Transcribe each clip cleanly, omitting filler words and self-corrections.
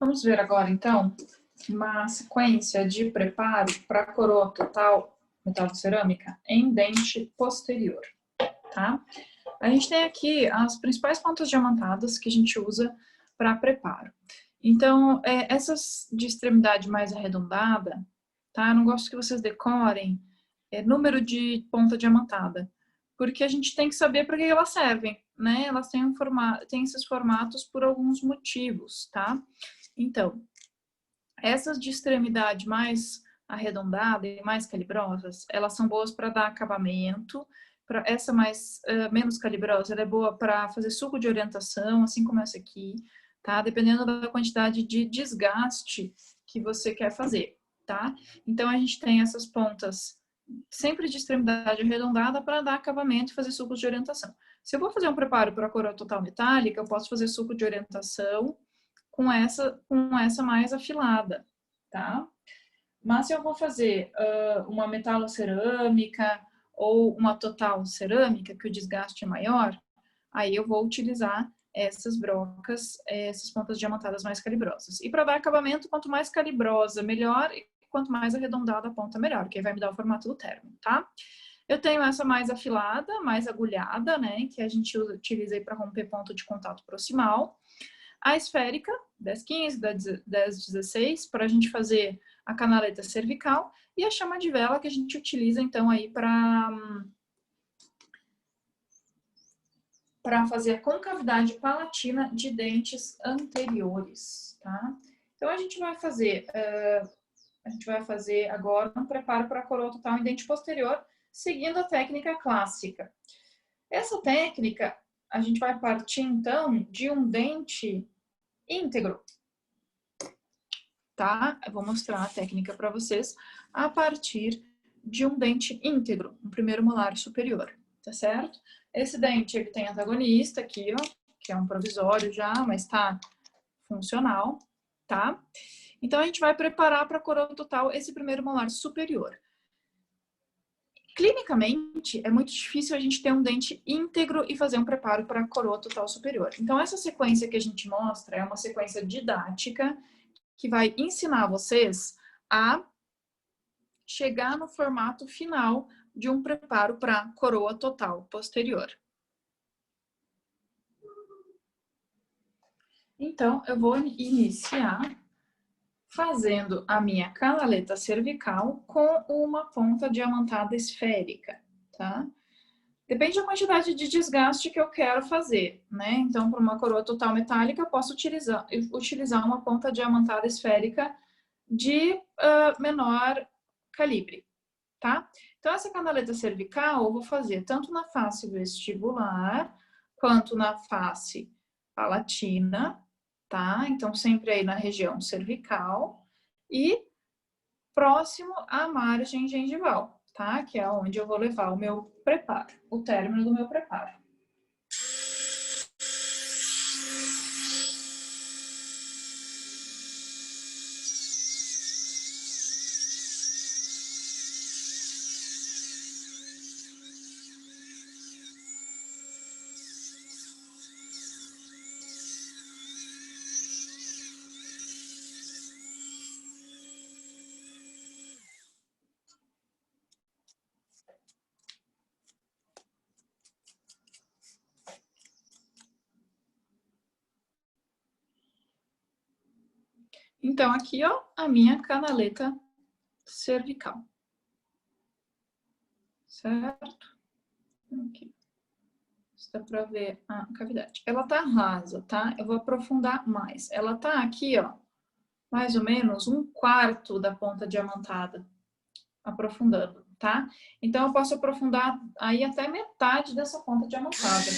Vamos ver agora, então, uma sequência de preparo para coroa total metal de cerâmica em dente posterior, tá? A gente tem aqui as principais pontas diamantadas que a gente usa para preparo. Então, essas de extremidade mais arredondada, tá? Eu não gosto que vocês decorem número de ponta diamantada, porque a gente tem que saber para que elas servem, né? Elas têm, têm esses formatos por alguns motivos, tá? Então, essas de extremidade mais arredondada e mais calibrosas, elas são boas para dar acabamento. Essa mais menos calibrosa, ela é boa para fazer suco de orientação, assim como essa aqui, tá? Dependendo da quantidade de desgaste que você quer fazer, tá? Então, a gente tem essas pontas sempre de extremidade arredondada para dar acabamento e fazer sucos de orientação. Se eu vou fazer um preparo para coroa total metálica, eu posso fazer suco de orientação com essa mais afilada, tá? Mas se eu vou fazer uma metalocerâmica ou uma total cerâmica, que o desgaste é maior, aí eu vou utilizar essas brocas, essas pontas diamantadas mais calibrosas. E para dar acabamento, quanto mais calibrosa, melhor, e quanto mais arredondada a ponta, melhor, que aí vai me dar o formato do término, tá? Eu tenho essa mais afilada, mais agulhada, né, que a gente utiliza para romper ponto de contato proximal. A esférica, 1015, 1016, para a gente fazer a canaleta cervical, e a chama de vela que a gente utiliza, então, aí para fazer a concavidade palatina de dentes anteriores, tá? Então, a gente vai fazer agora um preparo para a coroa total em dente posterior, seguindo a técnica clássica. Essa técnica, a gente vai partir, então, de um dente íntegro, tá? Eu vou mostrar a técnica para vocês a partir de um dente íntegro, um primeiro molar superior, tá certo? Esse dente, ele tem antagonista aqui, ó, que é um provisório já, mas tá funcional, tá? Então, a gente vai preparar para a coroa total esse primeiro molar superior. Clinicamente, é muito difícil a gente ter um dente íntegro e fazer um preparo para a coroa total superior. Então, essa sequência que a gente mostra é uma sequência didática que vai ensinar vocês a chegar no formato final de um preparo para coroa total posterior. Então, eu vou iniciar fazendo a minha canaleta cervical com uma ponta diamantada esférica, tá? Depende da quantidade de desgaste que eu quero fazer, né? Então, para uma coroa total metálica, eu posso utilizar uma ponta diamantada esférica de menor calibre, tá? Então, essa canaleta cervical eu vou fazer tanto na face vestibular, quanto na face palatina, tá? Então, sempre aí na região cervical e próximo à margem gengival, tá? Que é onde eu vou levar o meu preparo, o término do meu preparo. Então, aqui, ó, a minha canaleta cervical. Certo? Aqui. Dá pra ver a cavidade. Ela tá rasa, tá? Eu vou aprofundar mais. Ela tá aqui, ó, mais ou menos 1/4 da ponta diamantada. Aprofundando, tá? Então, eu posso aprofundar aí até metade dessa ponta diamantada.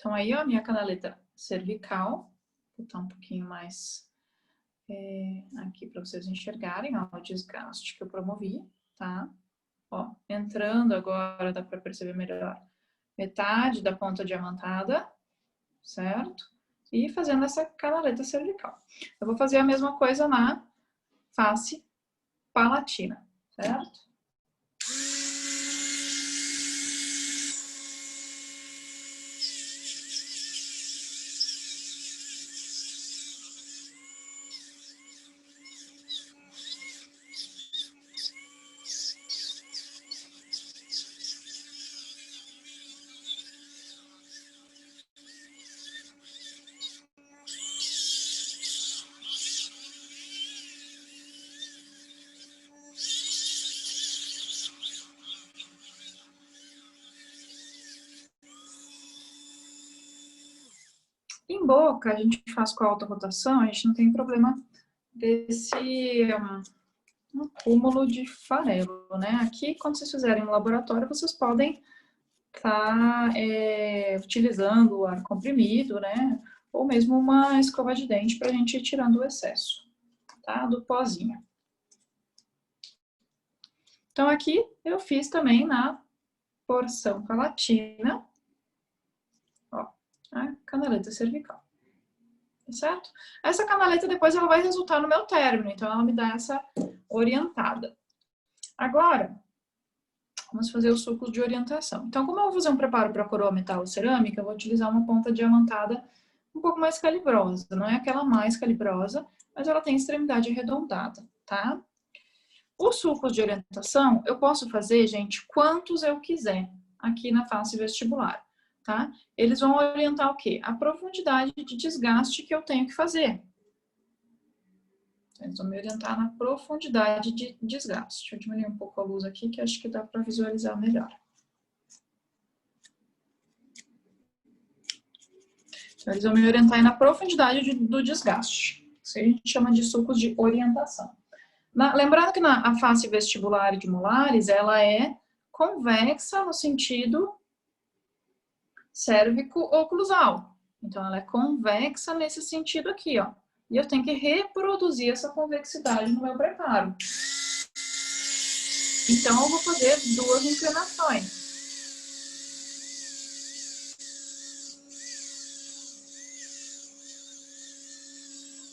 Então, aí, ó, minha canaleta cervical, botar um pouquinho mais aqui para vocês enxergarem, ó, o desgaste que eu promovi, tá? Ó, entrando agora, dá para perceber melhor, metade da ponta diamantada, certo? E fazendo essa canaleta cervical. Eu vou fazer a mesma coisa na face palatina, certo? Em boca, a gente faz com a alta rotação, a gente não tem problema desse acúmulo de farelo, né? Aqui, quando vocês fizerem no laboratório, vocês podem estar utilizando o ar comprimido, né? Ou mesmo uma escova de dente para a gente ir tirando o excesso, tá? Do pozinho. Então, aqui eu fiz também na porção palatina, ó, a canaleta cervical. Certo? Essa canaleta depois ela vai resultar no meu término, então ela me dá essa orientada. Agora, vamos fazer os sulcos de orientação. Então, como eu vou fazer um preparo para coroa metal cerâmica, eu vou utilizar uma ponta diamantada um pouco mais calibrosa. Não é aquela mais calibrosa, mas ela tem extremidade arredondada, tá? Os sulcos de orientação, eu posso fazer, gente, quantos eu quiser aqui na face vestibular. Tá? Eles vão orientar o quê? A profundidade de desgaste que eu tenho que fazer. Eles vão me orientar na profundidade de desgaste. Deixa eu diminuir um pouco a luz aqui, que acho que dá para visualizar melhor. Então, eles vão me orientar na profundidade do desgaste. Isso a gente chama de sulcos de orientação. Lembrando que a face vestibular de molares, ela é convexa no sentido cérvico-oclusal. Então, ela é convexa nesse sentido aqui, ó. E eu tenho que reproduzir essa convexidade no meu preparo. Então, eu vou fazer duas inclinações.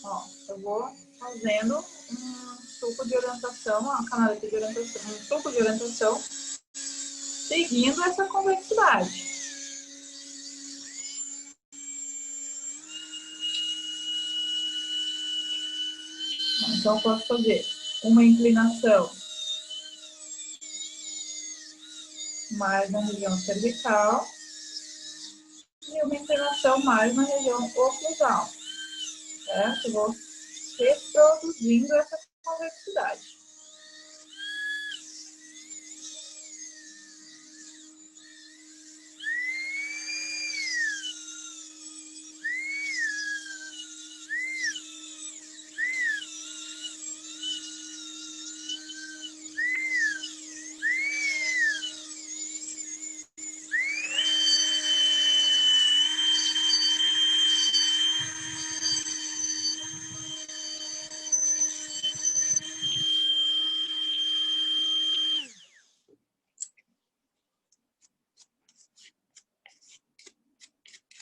Ó, eu vou fazendo um sulco de orientação, uma canaleta de orientação, um sulco de orientação, seguindo essa convexidade. Então, eu posso fazer uma inclinação mais na região cervical e uma inclinação mais na região oclusal, certo? Eu vou reproduzindo essa convexidade.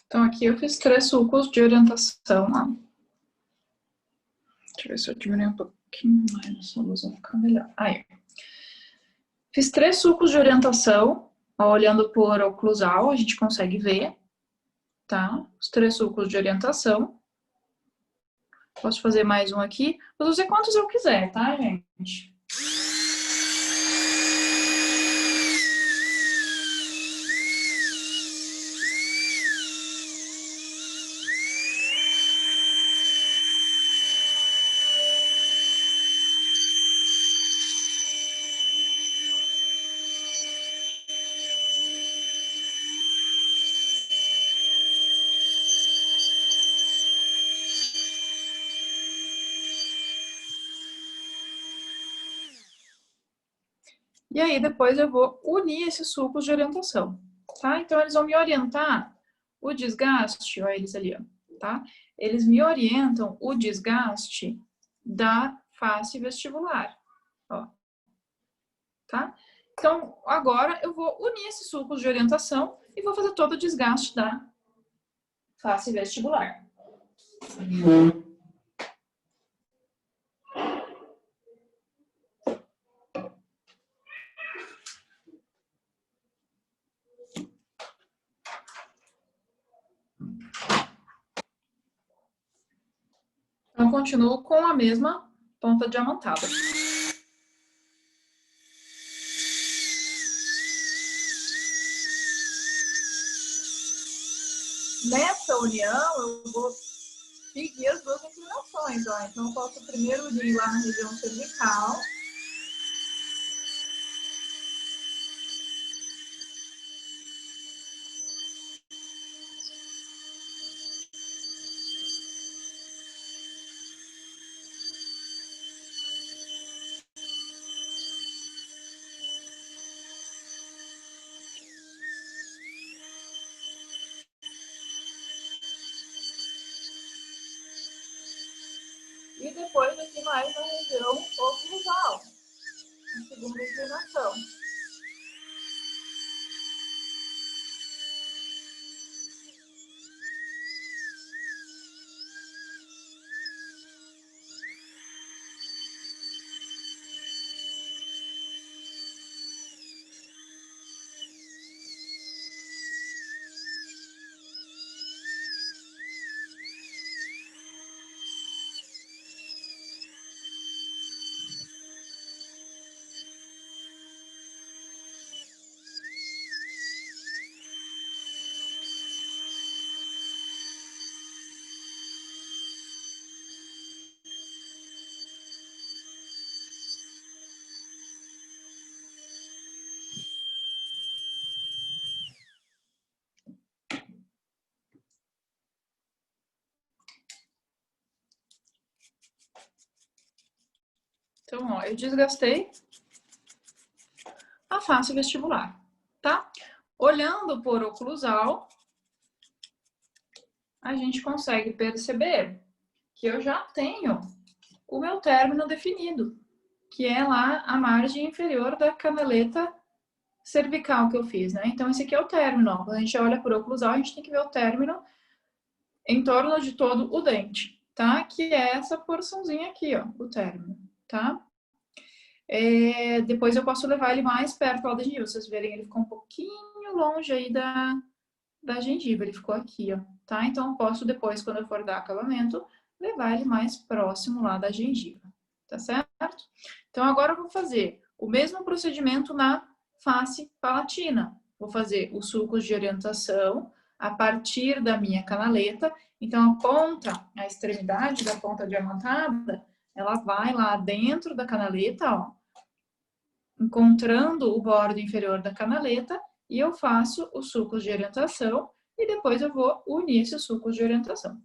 Então, aqui eu fiz 3 sulcos de orientação, ó. Deixa eu ver se eu diminuir um pouquinho mais essa luz, vai ficar melhor. Aí. Fiz 3 sulcos de orientação, ó, olhando por oclusal, a gente consegue ver, tá? Os 3 sulcos de orientação. Posso fazer mais um aqui. Vou fazer quantos eu quiser, tá, gente? E aí, depois eu vou unir esses sulcos de orientação, tá? Então, eles vão me orientar o desgaste, olha eles ali, ó, tá? Eles me orientam o desgaste da face vestibular, ó, tá? Então, agora eu vou unir esses sulcos de orientação e vou fazer todo o desgaste da face vestibular. Então, continuo com a mesma ponta diamantada. Nessa união, eu vou seguir as duas inclinações, ó. Então, eu posso primeiro unir lá na região cervical. E depois aqui mais na região oclusal, na segunda inclinação. Então, ó, eu desgastei a face vestibular, tá? Olhando por oclusal, a gente consegue perceber que eu já tenho o meu término definido, que é lá a margem inferior da canaleta cervical que eu fiz, né? Então, esse aqui é o término, ó. Quando a gente olha por oclusal, a gente tem que ver o término em torno de todo o dente, tá? Que é essa porçãozinha aqui, ó, o término, tá? Depois eu posso levar ele mais perto lá da gengiva. Vocês verem, ele ficou um pouquinho longe aí da gengiva. Ele ficou aqui, ó, tá? Então, eu posso depois, quando eu for dar acabamento, levar ele mais próximo lá da gengiva, tá certo? Então, agora eu vou fazer o mesmo procedimento na face palatina. Vou fazer os sulcos de orientação a partir da minha canaleta. Então, a ponta, a extremidade da ponta diamantada, ela vai lá dentro da canaleta, ó, encontrando o bordo inferior da canaleta, e eu faço os sulcos de orientação e depois eu vou unir esses sulcos de orientação.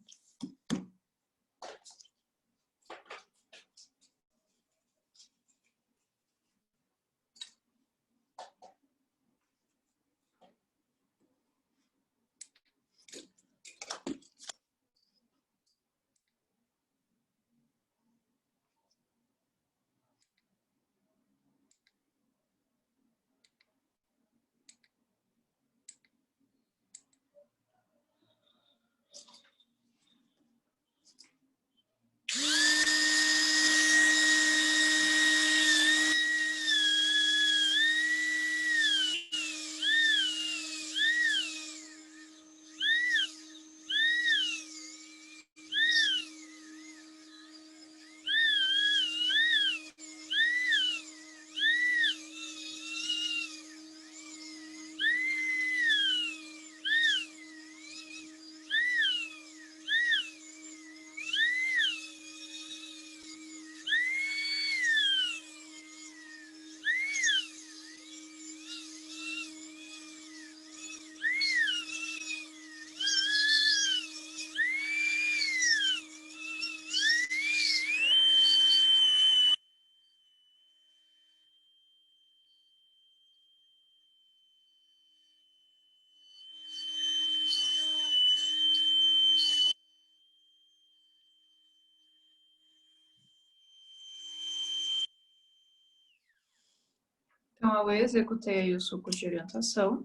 Então, eu executei aí o suco de orientação.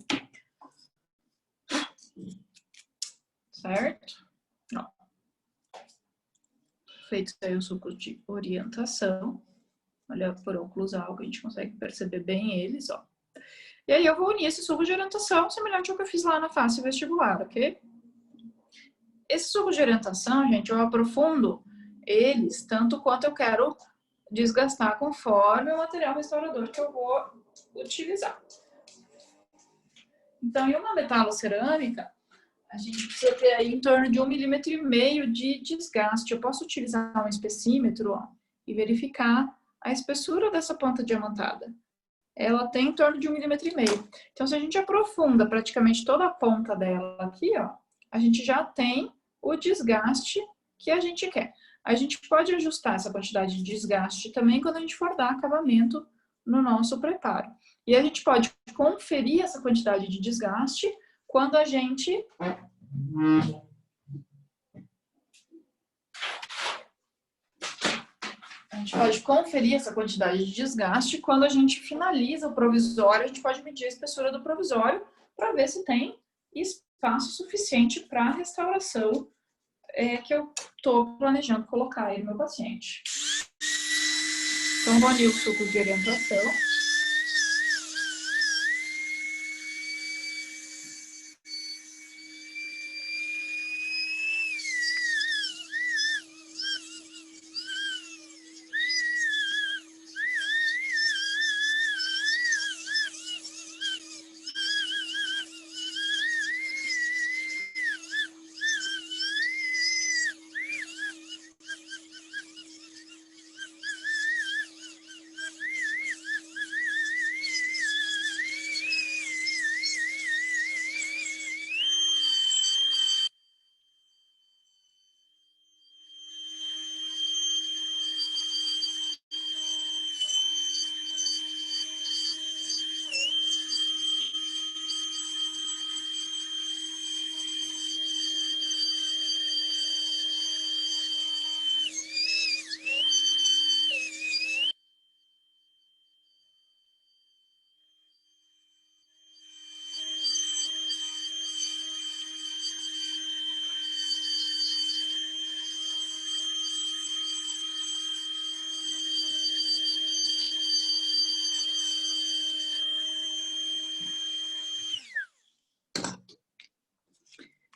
Certo? Ó. Feito aí o suco de orientação. Olha, por oclusal, que a gente consegue perceber bem eles, ó. E aí eu vou unir esse suco de orientação, semelhante ao que eu fiz lá na face vestibular, ok? Esse suco de orientação, gente, eu aprofundo eles tanto quanto eu quero desgastar conforme o material restaurador que eu vou utilizar. Então, em uma metalocerâmica, a gente precisa ter aí em torno de 1,5 mm de desgaste. Eu posso utilizar um espessímetro, ó, e verificar a espessura dessa ponta diamantada. Ela tem em torno de 1,5 mm. Então, se a gente aprofunda praticamente toda a ponta dela aqui, ó, a gente já tem o desgaste que a gente quer. A gente pode ajustar essa quantidade de desgaste também quando a gente for dar acabamento no nosso preparo. E a gente pode conferir essa quantidade de desgaste quando a gente pode conferir essa quantidade de desgaste quando a gente finaliza o provisório. A gente pode medir a espessura do provisório para ver se tem espaço suficiente para a restauração que eu estou planejando colocar aí no meu paciente. Então, vou unir o suco de orientação.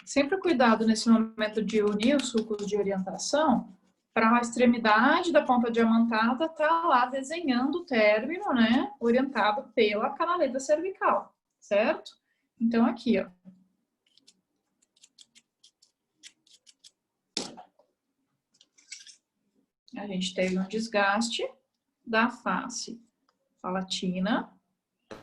Sempre cuidado nesse momento de unir os sucos de orientação para a extremidade da ponta diamantada estar lá desenhando o término, né, orientado pela canaleta cervical, certo? Então, aqui, ó. A gente teve um desgaste da face palatina,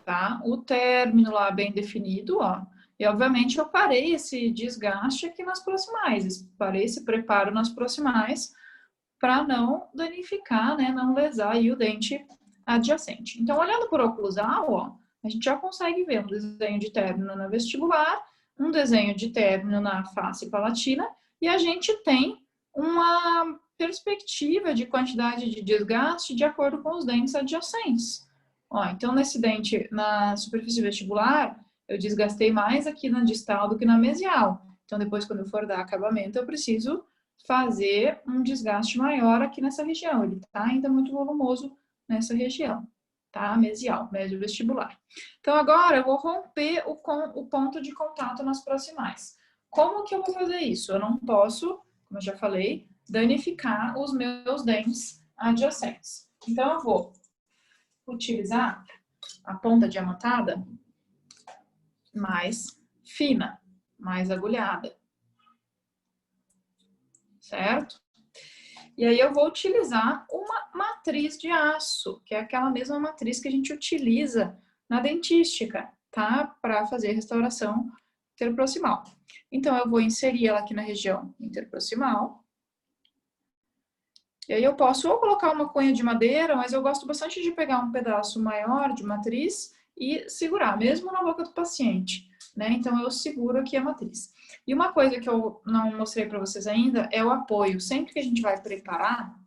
tá? O término lá bem definido, ó. E, obviamente, eu parei esse desgaste aqui nas proximais, parei esse preparo nas proximais para não danificar, né, não lesar aí o dente adjacente. Então, olhando por oclusal, ó, a gente já consegue ver um desenho de término na vestibular, um desenho de término na face palatina, e a gente tem uma perspectiva de quantidade de desgaste de acordo com os dentes adjacentes. Ó, então, nesse dente, na superfície vestibular, eu desgastei mais aqui na distal do que na mesial. Então, depois, quando eu for dar acabamento, eu preciso fazer um desgaste maior aqui nessa região. Ele está ainda muito volumoso nessa região, tá? Mesial, médio vestibular. Então, agora eu vou romper o ponto de contato nas proximais. Como que eu vou fazer isso? Eu não posso, como eu já falei, danificar os meus dentes adjacentes. Então, eu vou utilizar a ponta diamantada mais fina, mais agulhada, certo? E aí eu vou utilizar uma matriz de aço, que é aquela mesma matriz que a gente utiliza na dentística, tá? Para fazer restauração interproximal. Então, eu vou inserir ela aqui na região interproximal. E aí eu posso ou colocar uma cunha de madeira, mas eu gosto bastante de pegar um pedaço maior de matriz e segurar, mesmo na boca do paciente, né? Então, eu seguro aqui a matriz. E uma coisa que eu não mostrei para vocês ainda é o apoio. Sempre que a gente vai preparar,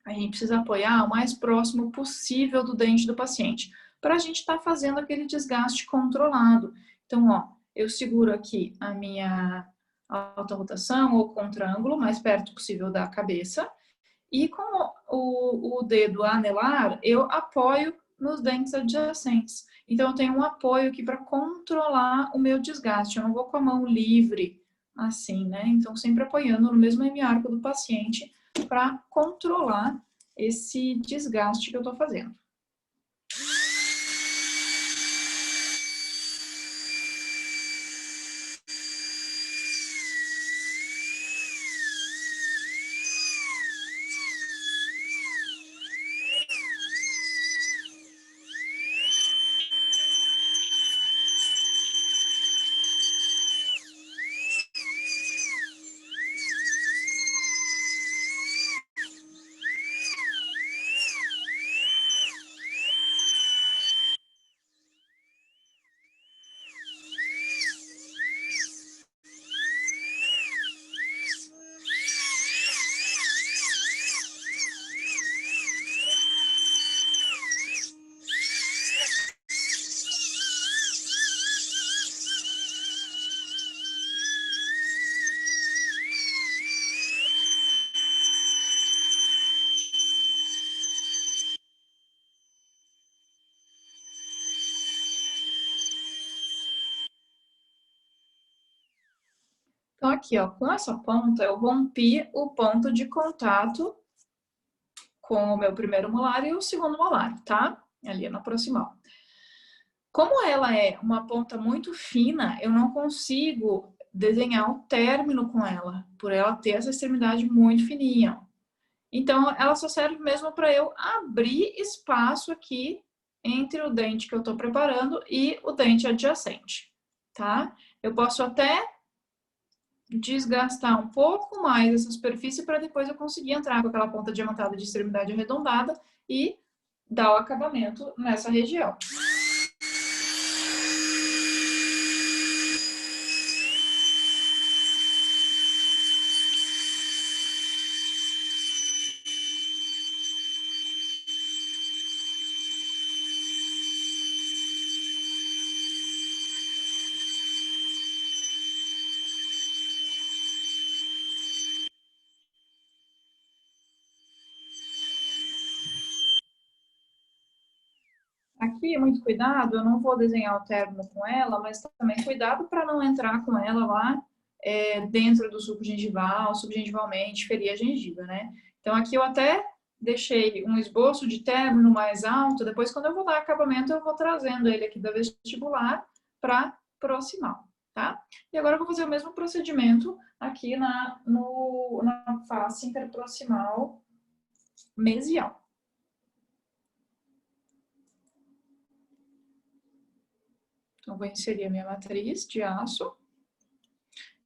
a gente precisa apoiar o mais próximo possível do dente do paciente. para a gente estar fazendo aquele desgaste controlado. Então, ó, eu seguro aqui a minha alta rotação ou contra-ângulo, mais perto possível da cabeça, e com o dedo anelar, eu apoio nos dentes adjacentes. Então, eu tenho um apoio aqui para controlar o meu desgaste. Eu não vou com a mão livre, assim, né? Então, sempre apoiando no mesmo hemiarco do paciente para controlar esse desgaste que eu estou fazendo. Então, aqui, ó, com essa ponta, eu rompi o ponto de contato com o meu primeiro molar e o segundo molar, tá? Ali no proximal. Como ela é uma ponta muito fina, eu não consigo desenhar um término com ela, por ela ter essa extremidade muito fininha. Então, ela só serve mesmo para eu abrir espaço aqui entre o dente que eu estou preparando e o dente adjacente, tá? Eu posso até desgastar um pouco mais essa superfície para depois eu conseguir entrar com aquela ponta diamantada de extremidade arredondada e dar o acabamento nessa região. Aqui, muito cuidado, eu não vou desenhar o término com ela, mas também cuidado para não entrar com ela lá dentro do suco gengival, subgengivalmente, ferir a gengiva, né? Então, aqui eu até deixei um esboço de término mais alto, depois quando eu vou dar acabamento, eu vou trazendo ele aqui da vestibular para proximal, tá? E agora eu vou fazer o mesmo procedimento aqui na face interproximal mesial. Então, vou inserir a minha matriz de aço.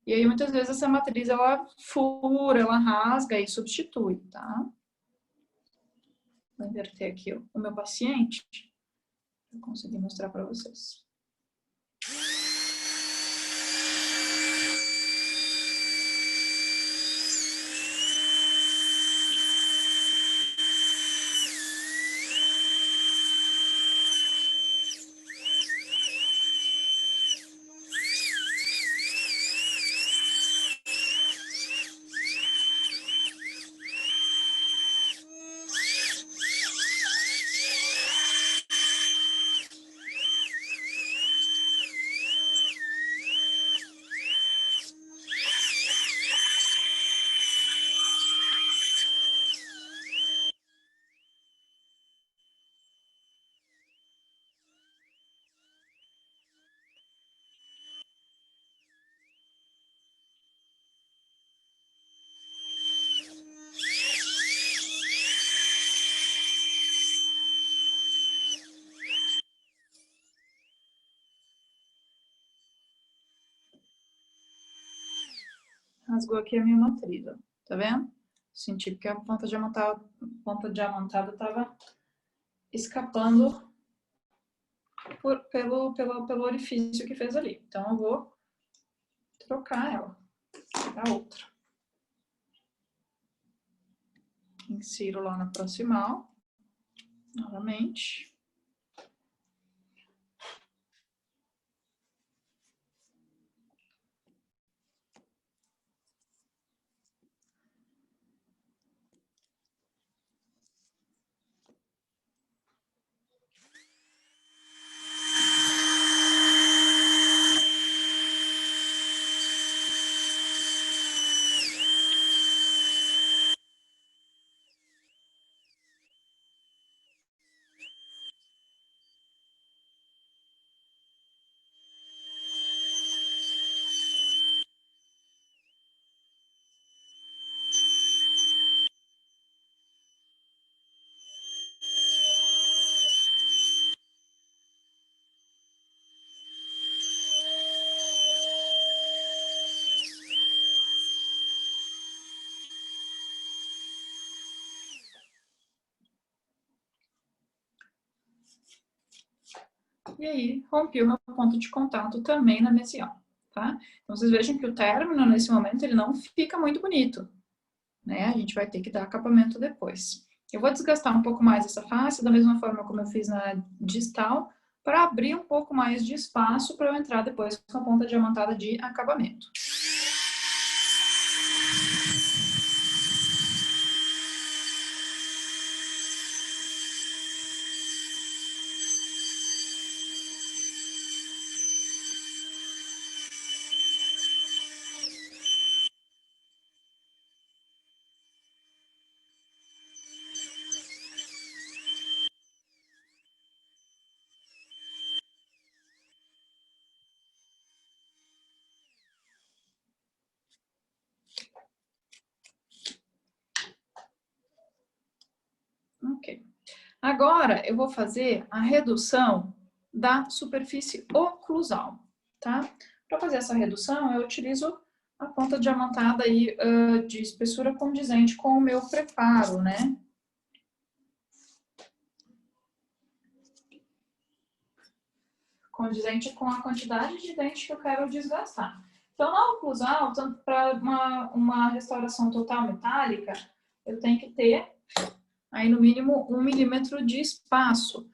E aí, muitas vezes, essa matriz, ela fura, ela rasga e substitui, tá? Vou inverter aqui o meu paciente, para conseguir mostrar para vocês. Rasgou aqui a minha matriz, ó. Tá vendo? Senti que a ponta diamantada estava escapando pelo orifício que fez ali. Então, eu vou trocar ela para outra. Insiro lá na proximal, novamente. e aí rompi o meu ponto de contato também na mesial, tá? Então, vocês vejam que o término, nesse momento, ele não fica muito bonito, né? A gente vai ter que dar acabamento depois. Eu vou desgastar um pouco mais essa face, da mesma forma como eu fiz na distal, para abrir um pouco mais de espaço para eu entrar depois com a ponta diamantada de acabamento. Ok. Agora, eu vou fazer a redução da superfície oclusal, tá? Para fazer essa redução, eu utilizo a ponta diamantada aí, de espessura condizente com o meu preparo, né? Condizente com a quantidade de dente que eu quero desgastar. Então, na oclusal, para uma restauração total metálica, eu tenho que ter aí no mínimo 1 milímetro de espaço.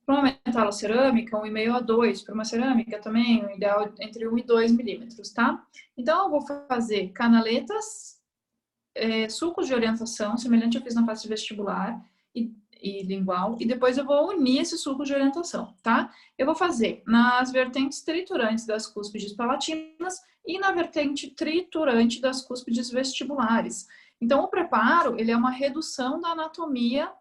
Para uma metalocerâmica, 1,5 a 2. Para uma cerâmica também, o ideal é entre 1 e 2 milímetros, tá? Então, eu vou fazer canaletas, sulcos de orientação, semelhante ao que eu fiz na face vestibular e lingual, e depois eu vou unir esses sulcos de orientação, tá? Eu vou fazer nas vertentes triturantes das cúspides palatinas e na vertente triturante das cúspides vestibulares. Então, o preparo, ele é uma redução da anatomia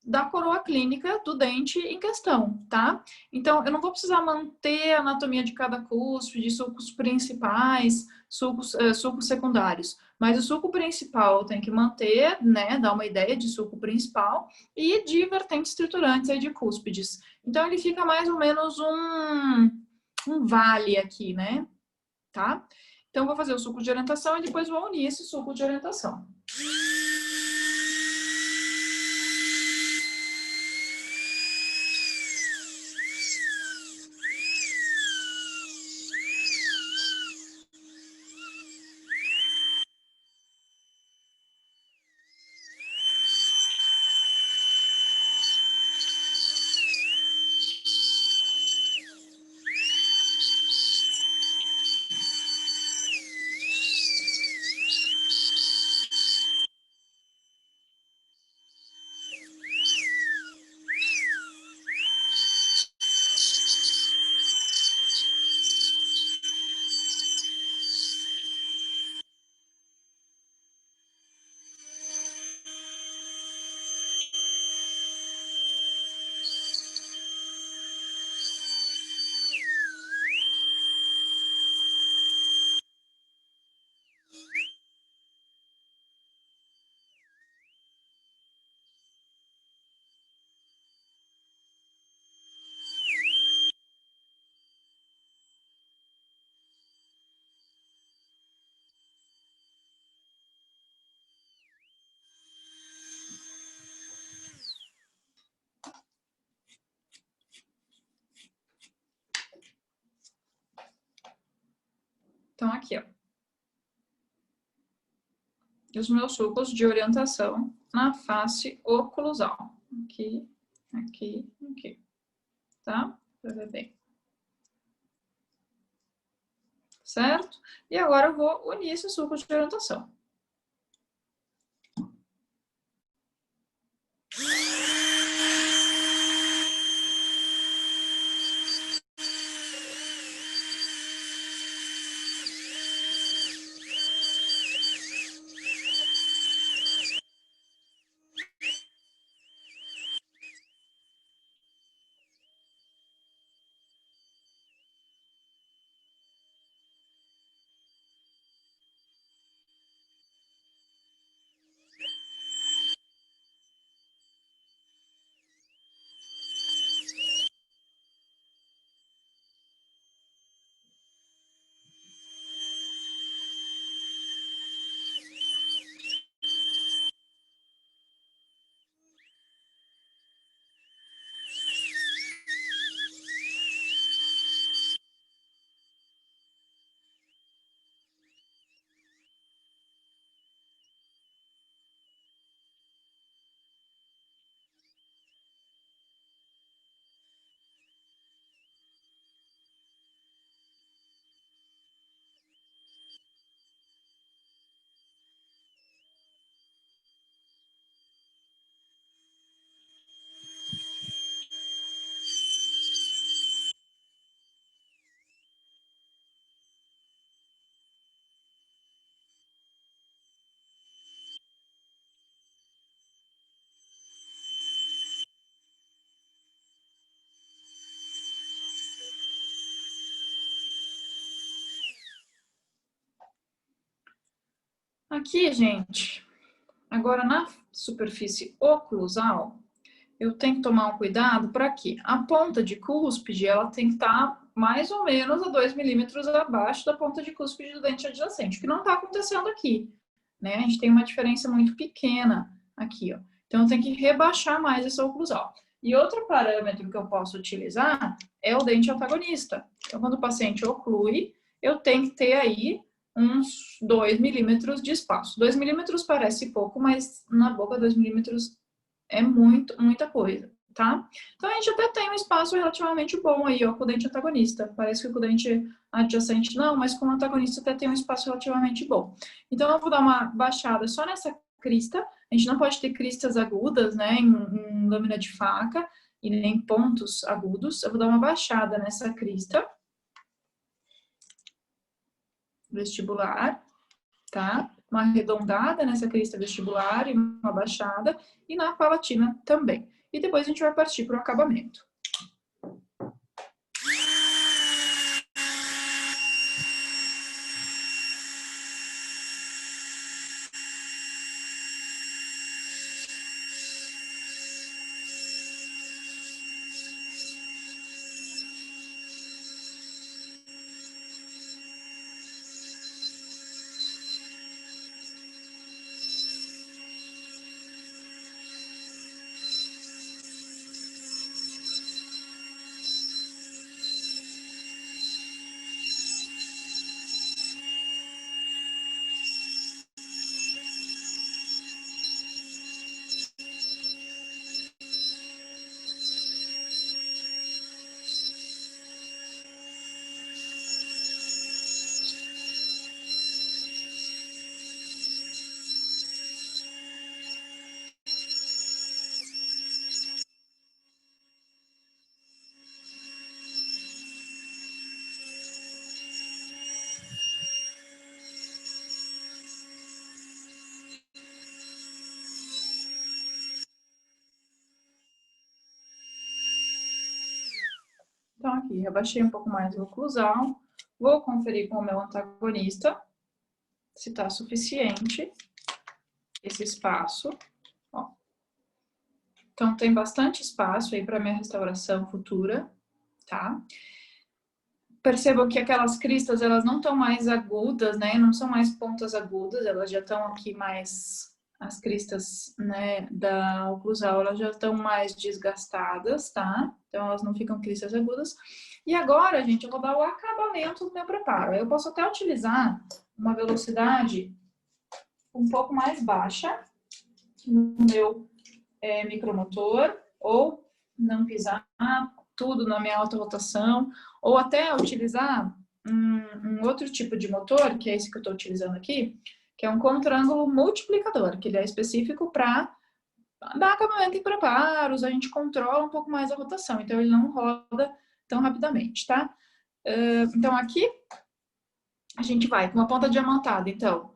da coroa clínica do dente em questão, tá? Então, eu não vou precisar manter a anatomia de cada cúspide, sulcos principais, sulcos secundários, mas o sulco principal eu tenho que manter, né, dar uma ideia de sulco principal e de vertentes triturantes aí de cúspides. Então, ele fica mais ou menos um vale aqui, né? Tá? Então, eu vou fazer o sulco de orientação e depois vou unir esse sulco de orientação. Então, aqui, ó. Os meus sulcos de orientação na face oclusal. Aqui, aqui, aqui. Tá? Pra ver bem. Certo? E agora eu vou unir esse sulco de orientação. Aqui, gente, agora na superfície oclusal, eu tenho que tomar um cuidado para que a ponta de cúspide, ela tem que estar mais ou menos a 2 milímetros abaixo da ponta de cúspide do dente adjacente, o que não está acontecendo aqui, né? A gente tem uma diferença muito pequena aqui, ó. Então, eu tenho que rebaixar mais essa oclusal. E outro parâmetro que eu posso utilizar é o dente antagonista. Então, quando o paciente oclui, eu tenho que ter aí uns 2 milímetros de espaço. 2 milímetros parece pouco, mas na boca 2 milímetros é muita coisa, tá? Então, a gente até tem um espaço relativamente bom aí, ó, com o dente antagonista. Parece que com o dente adjacente não, mas com o antagonista até tem um espaço relativamente bom. Então, eu vou dar uma baixada só nessa crista. A gente não pode ter cristas agudas, né, em lâmina de faca e nem pontos agudos. Eu vou dar uma baixada nessa crista vestibular, tá? Uma arredondada nessa crista vestibular e uma baixada, e na palatina também. E depois a gente vai partir para o acabamento. Então, aqui, rebaixei um pouco mais o oclusal. Vou conferir com o meu antagonista se está suficiente esse espaço. Ó. Então, tem bastante espaço aí para minha restauração futura, tá? Percebam que aquelas cristas, elas não estão mais agudas, né? Não são mais pontas agudas, elas já estão aqui mais... As cristas, né, da oclusal, elas já estão mais desgastadas, tá? Então, elas não ficam cristas agudas. E agora, gente, eu vou dar o acabamento do meu preparo. Eu posso até utilizar uma velocidade um pouco mais baixa no meu micromotor, ou não pisar tudo na minha alta rotação, ou até utilizar um outro tipo de motor, que é esse que eu estou utilizando aqui, que é um contra-ângulo multiplicador, que ele é específico para dar acabamento em preparos, a gente controla um pouco mais a rotação, então ele não roda tão rapidamente, tá? Então aqui a gente vai com uma ponta diamantada, então,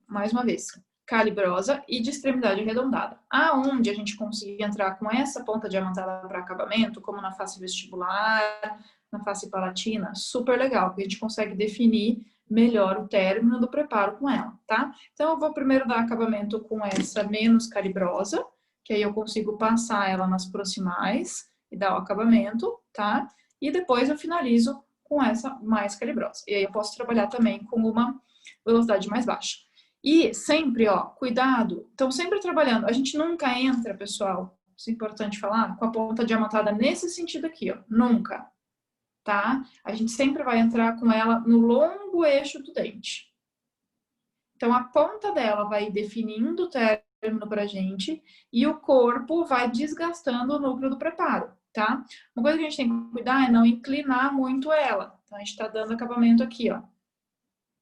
mais uma vez, calibrosa e de extremidade arredondada. Aonde a gente conseguir entrar com essa ponta diamantada para acabamento, como na face vestibular, na face palatina, super legal, porque a gente consegue definir melhor o término do preparo com ela, tá? Então, eu vou primeiro dar acabamento com essa menos calibrosa, que aí eu consigo passar ela nas proximais e dar o acabamento, tá? E depois eu finalizo com essa mais calibrosa. E aí eu posso trabalhar também com uma velocidade mais baixa. E sempre, ó, cuidado, estão sempre trabalhando. A gente nunca entra, pessoal, isso é importante falar, com a ponta diamantada nesse sentido aqui, ó, nunca, tá? A gente sempre vai entrar com ela no longo eixo do dente. Então, a ponta dela vai definindo o término pra gente e o corpo vai desgastando o núcleo do preparo, tá? Uma coisa que a gente tem que cuidar é não inclinar muito ela. Então, a gente tá dando acabamento aqui, ó,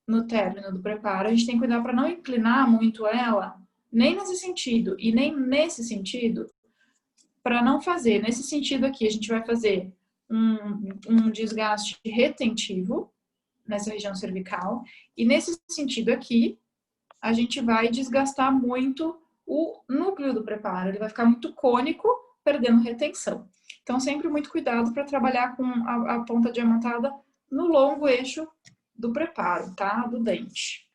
no término do preparo. A gente tem que cuidar para não inclinar muito ela, nem nesse sentido e nem nesse sentido, para não fazer. Nesse sentido aqui, a gente vai fazer um desgaste retentivo nessa região cervical, e nesse sentido aqui, a gente vai desgastar muito o núcleo do preparo, ele vai ficar muito cônico, perdendo retenção. Então, sempre muito cuidado para trabalhar com a ponta diamantada no longo eixo do preparo, tá? Do dente.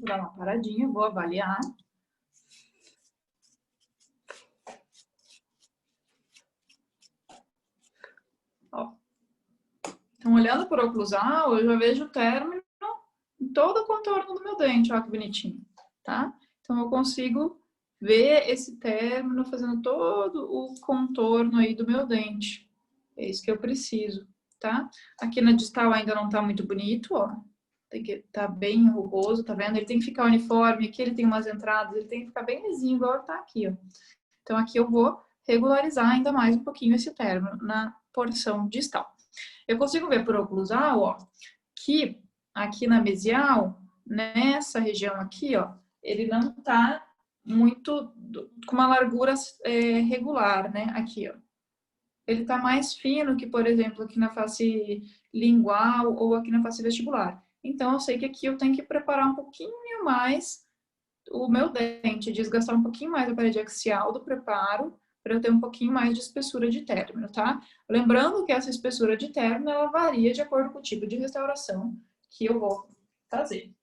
Vou dar uma paradinha, vou avaliar. Ó. Então, olhando por oclusal, eu já vejo o término em todo o contorno do meu dente, olha que bonitinho, tá? Então, eu consigo ver esse término fazendo todo o contorno aí do meu dente. É isso que eu preciso, tá? Aqui na distal ainda não tá muito bonito, ó. Tem que tá bem rugoso, tá vendo? Ele tem que ficar uniforme, aqui ele tem umas entradas, ele tem que ficar bem lisinho, igual tá aqui, ó. Então, aqui eu vou regularizar ainda mais um pouquinho esse término na porção distal. Eu consigo ver por oclusal, ó, que aqui na mesial, nessa região aqui, ó, ele não tá muito com uma largura regular, né? Aqui, ó. Ele tá mais fino que, por exemplo, aqui na face lingual ou aqui na face vestibular. Então, eu sei que aqui eu tenho que preparar um pouquinho mais o meu dente, desgastar um pouquinho mais a parede axial do preparo, para eu ter um pouquinho mais de espessura de término, tá? Lembrando que essa espessura de término, ela varia de acordo com o tipo de restauração que eu vou fazer.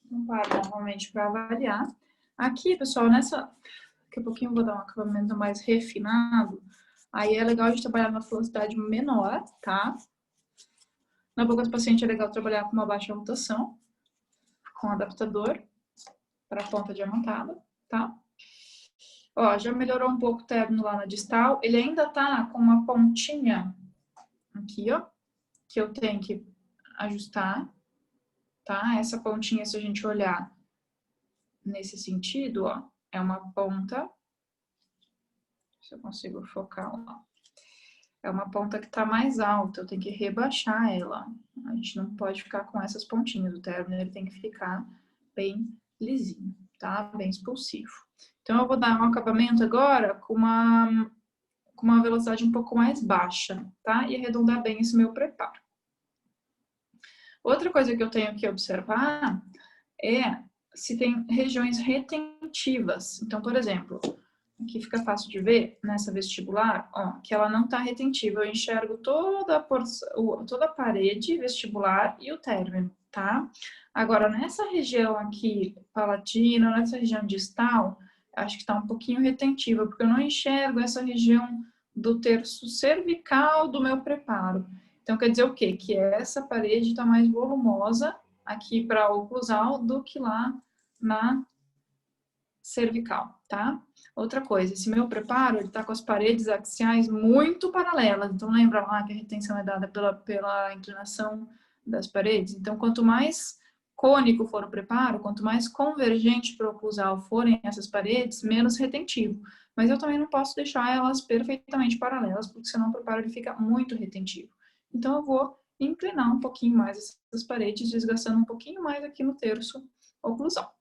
Então, paro novamente para avaliar. Aqui, pessoal, daqui a pouquinho eu vou dar um acabamento mais refinado. Aí é legal a gente trabalhar numa velocidade menor, tá? Na boca do paciente é legal trabalhar com uma baixa rotação, com adaptador para a ponta diamantada, tá? Ó, já melhorou um pouco o término lá na distal. Ele ainda tá com uma pontinha aqui, ó, que eu tenho que ajustar, tá? Essa pontinha, se a gente olhar nesse sentido, ó, é uma ponta. Se eu consigo focar lá. É uma ponta que tá mais alta, eu tenho que rebaixar ela. A gente não pode ficar com essas pontinhas. O término ele tem que ficar bem lisinho, tá? Bem expulsivo. Então, eu vou dar um acabamento agora com uma velocidade um pouco mais baixa, tá? E arredondar bem esse meu preparo. Outra coisa que eu tenho que observar é se tem regiões retentivas. Então, por exemplo, aqui fica fácil de ver, nessa vestibular, ó, que ela não está retentiva. Eu enxergo toda a parede vestibular e o término, tá? Agora, nessa região aqui, palatina, nessa região distal, acho que está um pouquinho retentiva, porque eu não enxergo essa região do terço cervical do meu preparo. Então, quer dizer o quê? Que essa parede está mais volumosa aqui para a oclusal do que lá na cervical, tá? Outra coisa, esse meu preparo, ele tá com as paredes axiais muito paralelas. Então, lembra lá que a retenção é dada pela inclinação das paredes? Então, quanto mais cônico for o preparo, quanto mais convergente para o oclusal forem essas paredes, menos retentivo. Mas eu também não posso deixar elas perfeitamente paralelas, porque senão o preparo ele fica muito retentivo. Então, eu vou inclinar um pouquinho mais essas paredes, desgastando um pouquinho mais aqui no terço oclusal.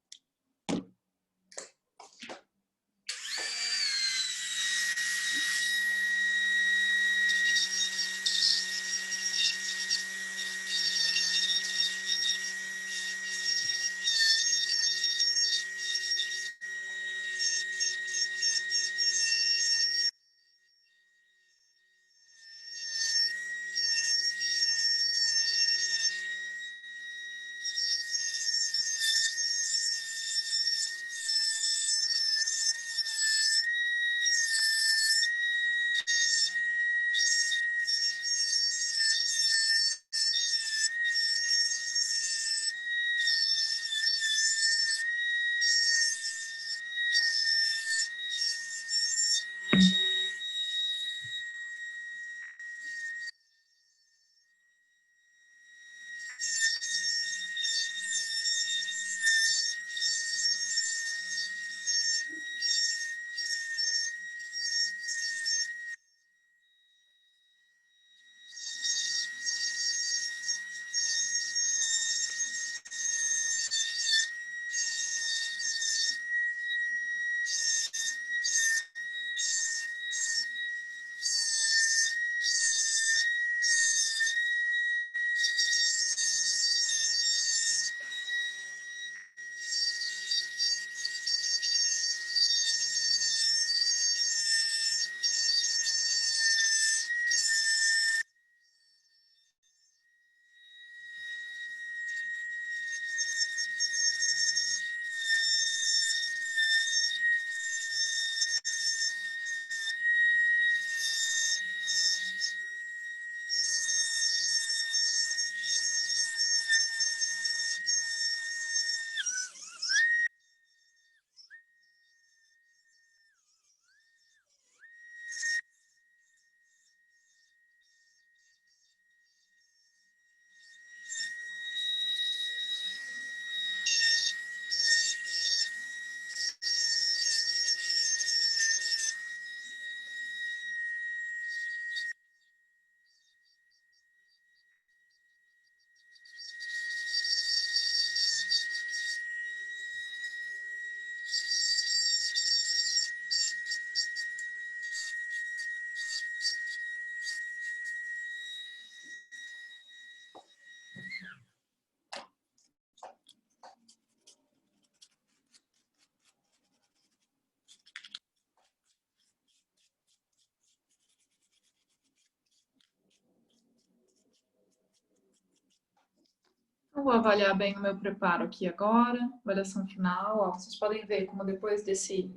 vou avaliar bem o meu preparo aqui agora, avaliação final, ó, vocês podem ver como depois desse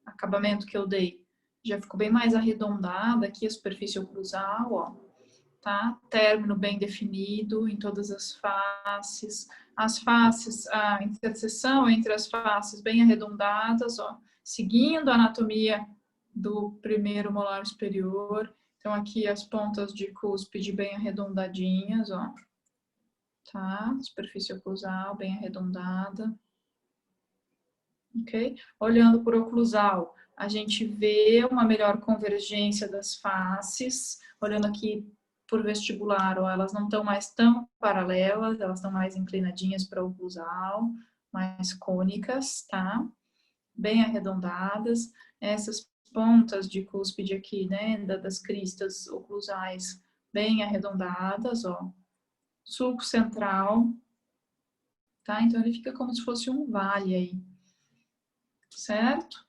acabamento que eu dei, já ficou bem mais arredondada aqui a superfície oclusal, ó, tá? Término bem definido em todas as faces, a interseção entre as faces bem arredondadas, ó, seguindo a anatomia do primeiro molar superior. Então, aqui as pontas de cúspide bem arredondadinhas, ó. Tá? Superfície oclusal bem arredondada. Ok? Olhando por oclusal, a gente vê uma melhor convergência das faces. Olhando aqui por vestibular, ó, elas não estão mais tão paralelas, elas estão mais inclinadinhas para oclusal, mais cônicas, tá? Bem arredondadas. Essas pontas de cúspide aqui, né, das cristas oclusais, bem arredondadas, ó. Sulco central, tá? Então, ele fica como se fosse um vale aí, certo?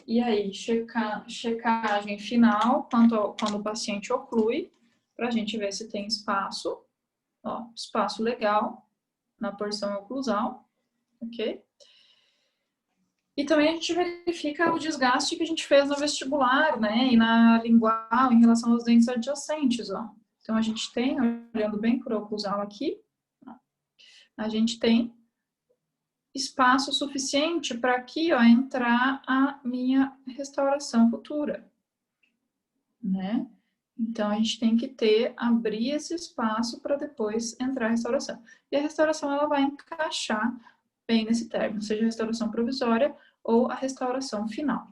E aí, checagem final, quando o paciente oclui, para a gente ver se tem espaço, ó, espaço legal na porção oclusal, ok? E também a gente verifica o desgaste que a gente fez no vestibular, né, e na lingual em relação aos dentes adjacentes, ó. Então, a gente tem, olhando bem por oclusal aqui, a gente tem espaço suficiente para aqui, ó, entrar a minha restauração futura, né? Então, a gente tem que abrir esse espaço para depois entrar a restauração. E a restauração, ela vai encaixar bem nesse término, seja a restauração provisória ou a restauração final.